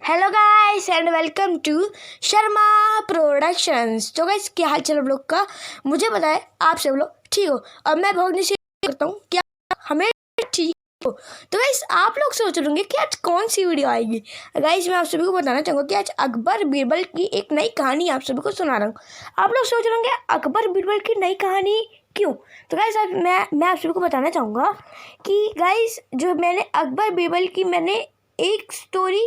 Hello guys and welcome to Sharma productions. तो guys क्या हाल चाल आप लोग का, मुझे पता है आप सब लोग ठीक हो और मैं बहुत निश्चित करता हूँ कि हमें ठीक हो। तो गाइस आप लोग सोच रहे होंगे कि आज कौन सी वीडियो आएगी। गाइस मैं आप सभी को बताना चाहूँगा कि आज अकबर बीरबल की एक नई कहानी आप सभी को सुना रहा हूँ। आप लोग सोच रहे होंगे अकबर बीरबल की नई कहानी क्यों। तो गाइस आज मैं आप सभी को बताना चाहूँगा कि गाइस जो मैंने अकबर बीरबल की मैंने एक स्टोरी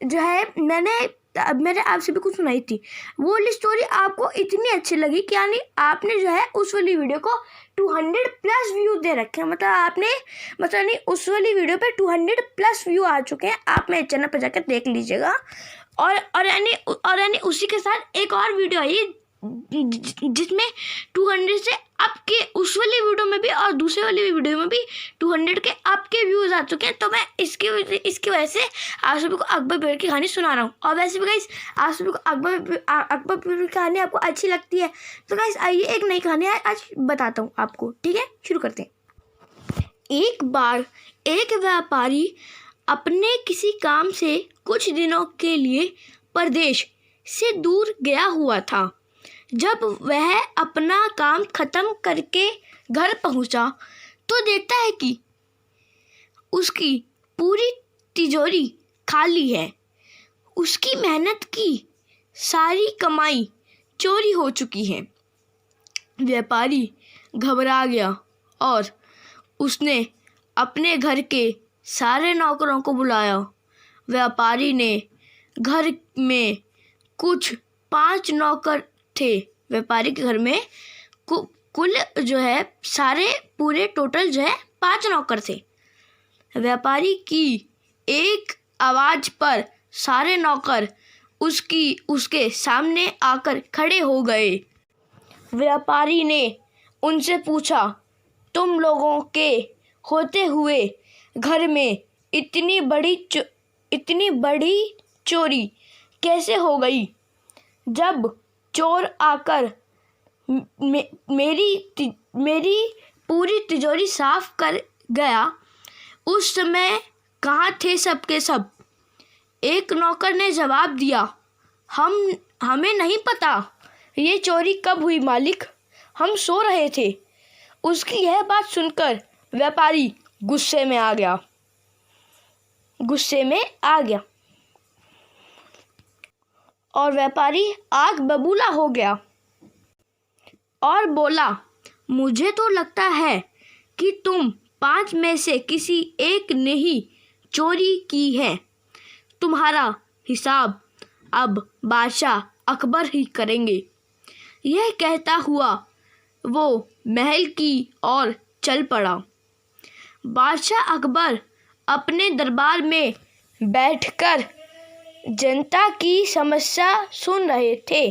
जो है मैंने आप सभी को सुनाई थी, वो वाली स्टोरी आपको इतनी अच्छी लगी कि यानी आपने जो है उस वाली वीडियो को 200+ व्यू दे रखे हैं। मतलब नहीं उस वाली वीडियो पे 200+ व्यू आ चुके हैं। आप मेरे चैनल पर जाकर देख लीजिएगा। और यानी उसी के साथ एक और वीडियो आई जिसमें 200 से अप के उस वाली वीडियो में भी और दूसरे वाली वीडियो में भी 200 के अप के व्यूज़ आ चुके हैं। तो मैं इसकी वजह से आप सभी को अकबर बीरबल की कहानी सुना रहा हूँ। और वैसे भी गाइस आप सभी को अकबर बीरबल की कहानी आपको अच्छी लगती है तो गाइस आइए एक नई कहानी आज बताता हूँ आपको। ठीक है, शुरू करते हैं। एक बार एक व्यापारी अपने किसी काम से कुछ दिनों के लिए परदेश से दूर गया हुआ था। जब वह अपना काम खत्म करके घर पहुंचा तो देखता है कि उसकी पूरी तिजोरी खाली है। उसकी मेहनत की सारी कमाई चोरी हो चुकी है। व्यापारी घबरा गया और उसने अपने घर के सारे नौकरों को बुलाया। व्यापारी ने घर में कुछ 5 नौकर थे। व्यापारी के घर में कुल जो है सारे पूरे टोटल जो है 5 नौकर थे। व्यापारी की एक आवाज़ पर सारे नौकर उसके सामने आकर खड़े हो गए। व्यापारी ने उनसे पूछा, तुम लोगों के होते हुए घर में इतनी बड़ी चोरी कैसे हो गई। जब चोर आकर मेरी पूरी तिजोरी साफ कर गया उस समय कहाँ थे सब के सब। एक नौकर ने जवाब दिया, हमें नहीं पता ये चोरी कब हुई मालिक, हम सो रहे थे। उसकी यह बात सुनकर व्यापारी गुस्से में आ गया और व्यापारी आग बबूला हो गया और बोला, मुझे तो लगता है कि तुम 5 में से किसी एक ने ही चोरी की है। तुम्हारा हिसाब अब बादशाह अकबर ही करेंगे। यह कहता हुआ वो महल की ओर चल पड़ा। बादशाह अकबर अपने दरबार में बैठकर जनता की समस्या सुन रहे थे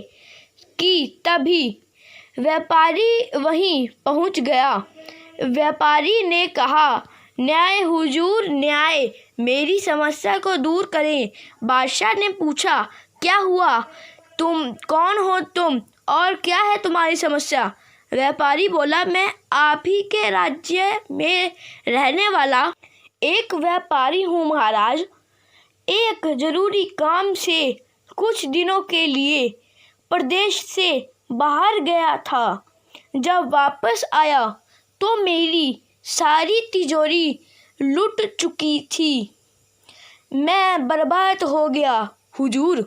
कि तभी व्यापारी वहीं पहुंच गया। व्यापारी ने कहा, न्याय हुजूर न्याय, मेरी समस्या को दूर करें। बादशाह ने पूछा, क्या हुआ, तुम कौन हो तुम और क्या है तुम्हारी समस्या। व्यापारी बोला, मैं आप ही के राज्य में रहने वाला एक व्यापारी हूँ महाराज। एक जरूरी काम से कुछ दिनों के लिए प्रदेश से बाहर गया था। जब वापस आया तो मेरी सारी तिजोरी लूट चुकी थी। मैं बर्बाद हो गया हुजूर,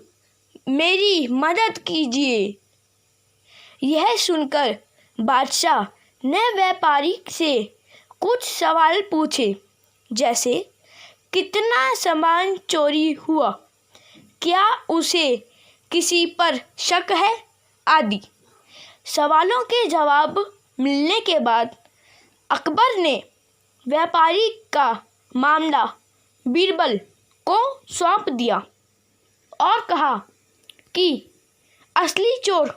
मेरी मदद कीजिए। यह सुनकर बादशाह ने व्यापारी से कुछ सवाल पूछे, जैसे कितना सामान चोरी हुआ, क्या उसे किसी पर शक है आदि। सवालों के जवाब मिलने के बाद अकबर ने व्यापारी का मामला बीरबल को सौंप दिया और कहा कि असली चोर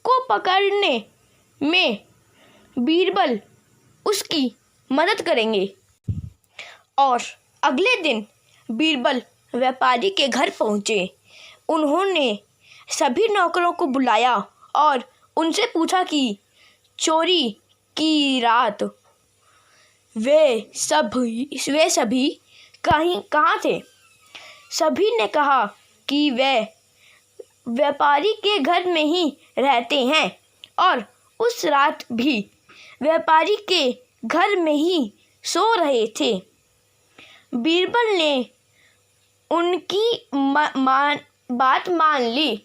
को पकड़ने में बीरबल उसकी मदद करेंगे। और अगले दिन बीरबल व्यापारी के घर पहुँचे। उन्होंने सभी नौकरों को बुलाया और उनसे पूछा कि चोरी की रात वे सभी कहाँ थे। सभी ने कहा कि वे व्यापारी के घर में ही रहते हैं और उस रात भी व्यापारी के घर में ही सो रहे थे। बीरबल ने उनकी बात मान ली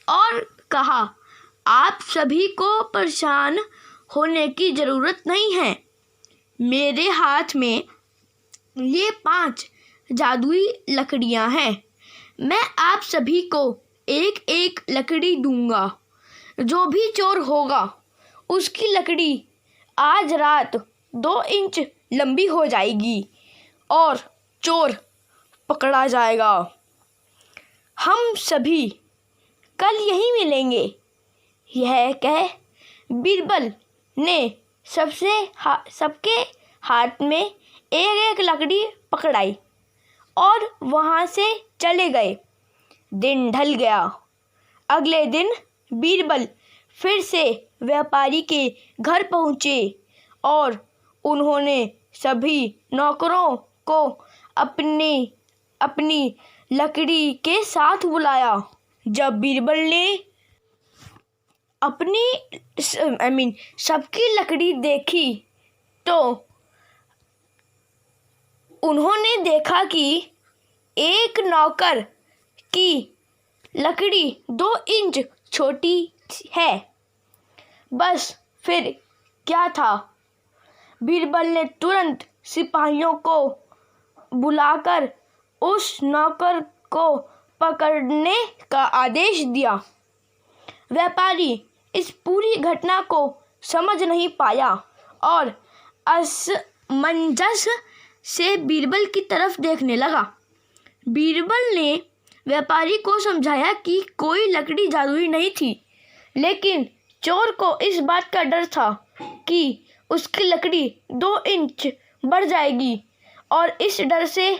और कहा, आप सभी को परेशान होने की ज़रूरत नहीं है। मेरे हाथ में ये 5 जादुई लकड़ियाँ हैं। मैं आप सभी को एक एक लकड़ी दूंगा। जो भी चोर होगा उसकी लकड़ी आज रात 2 इंच लंबी हो जाएगी और चोर पकड़ा जाएगा। हम सभी कल यहीं मिलेंगे। यह कह बीरबल ने सबके हाथ में एक एक लकड़ी पकड़ाई और वहाँ से चले गए। दिन ढल गया। अगले दिन बीरबल फिर से व्यापारी के घर पहुँचे और उन्होंने सभी नौकरों को अपनी अपनी लकड़ी के साथ बुलाया। जब बीरबल ने सबकी लकड़ी देखी तो उन्होंने देखा कि एक नौकर की लकड़ी 2 इंच छोटी है। बस फिर क्या था, बीरबल ने तुरंत सिपाहियों को बुलाकर उस नौकर को पकड़ने का आदेश दिया। व्यापारी इस पूरी घटना को समझ नहीं पाया और असमंजस से बीरबल की तरफ देखने लगा। बीरबल ने व्यापारी को समझाया कि कोई लकड़ी जादुई नहीं थी, लेकिन चोर को इस बात का डर था कि उसकी लकड़ी 2 इंच बढ़ जाएगी और इस डर से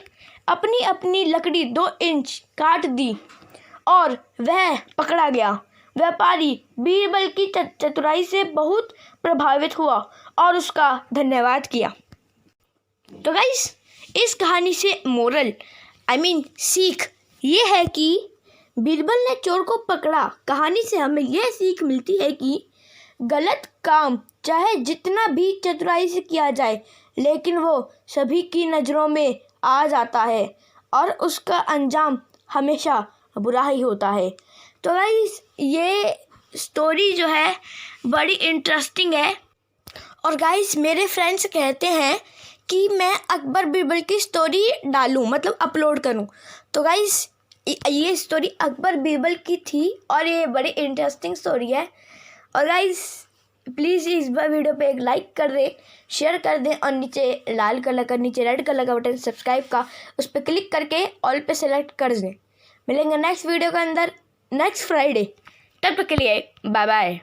अपनी अपनी लकड़ी 2 इंच काट दी और वह पकड़ा गया। व्यापारी बीरबल की चतुराई से बहुत प्रभावित हुआ और उसका धन्यवाद किया। तो गाइस, इस कहानी से मोरल सीख ये है कि बीरबल ने चोर को पकड़ा। कहानी से हमें यह सीख मिलती है कि गलत काम चाहे जितना भी चतुराई से किया जाए, लेकिन वो सभी की नज़रों में आ जाता है और उसका अंजाम हमेशा बुरा ही होता है। तो गाइस, ये स्टोरी जो है बड़ी इंटरेस्टिंग है। और गाइस, मेरे फ्रेंड्स कहते हैं कि मैं अकबर बीरबल की स्टोरी डालूं, मतलब अपलोड करूं। तो गाइस, ये स्टोरी अकबर बीरबल की थी और ये बड़ी इंटरेस्टिंग स्टोरी है। और गाइस, प्लीज़ इस बार वीडियो पे एक लाइक कर दें, शेयर कर दें और नीचे लाल कलर का, नीचे रेड कलर का बटन सब्सक्राइब का, उस पर क्लिक करके ऑल पे सेलेक्ट कर दें। मिलेंगे नेक्स्ट वीडियो के अंदर नेक्स्ट फ्राइडे। तब तक के लिए बाय बाय।